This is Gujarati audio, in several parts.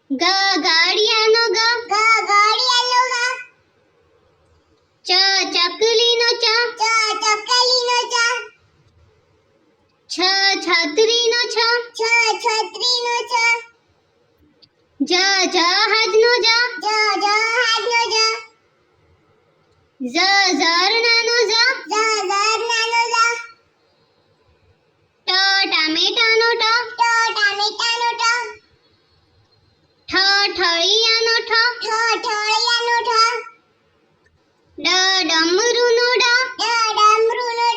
ગ ગાડિયાનો ગ ગાડિયાનો ગા ચ ચકલીનો ચ ચકલીનો ચા છ છત્રીનો છ છત્રીનો છ જ જહાજનો જ જહાજનો જ ઝરણાનો ઝ ઝરણાનો ઝ ટામેટાનો ટ ટામેટાનો ટ ઠળિયાનો ઠ ઠળિયાનો ઠ ડમરૂનો ડ ડમરૂનો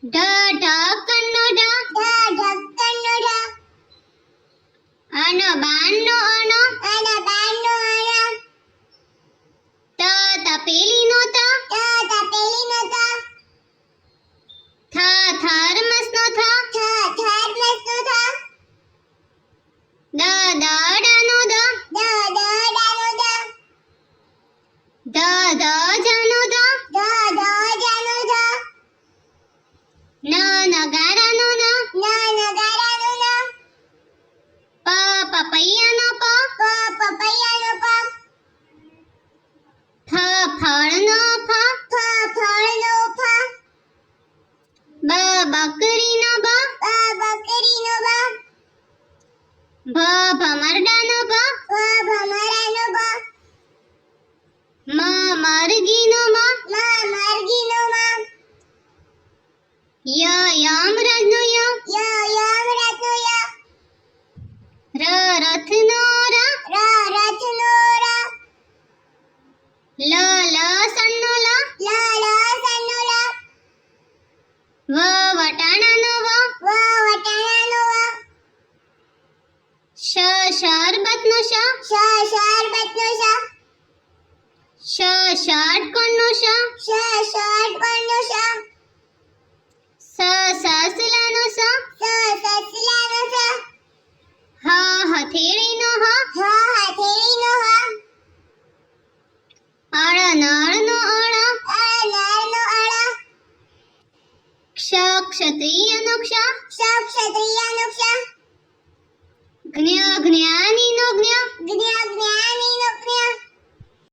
ડ ઢક્કનનો ઢ ઢક્કનનો ઢ બાણનો અણ બાણનો અણ તપેલીનો ત તપેલીનો ત થર્મસનો થ થર્મસનો થ દડાનો દ દડાનો દ ધજાનો ધ ધજાનો ધ નગારાનો ન નગારાનો ન પપૈયાનો પ પપૈયાનો પ ફળનો ફ ફળનો ફ બકરીનો બ બકરીનો બ ભમરડાનો ભ ભમરાનો બ મરઘીનો મ મરઘીનો મ યમરાજનો ય યમરાજનો ય રથનો ર રથનો ર લસણનો લ લસણનો લ વટાણાનો વ વટાણાનો વ શરબતનો શ શરબતનો શ ષટ્કોણનો શ ષટ્કોણનો શ સસલાનો સ સસલાનો સ હથેળીનો હ હથેળીનો હ નળનો અળ નળનો અળ ક્ષત્રિયનો ક્ષ ક્ષત્રિયનો ક્ષ જ્ઞાનીનો જ્ઞ જ્ઞાનીનો જ્ઞ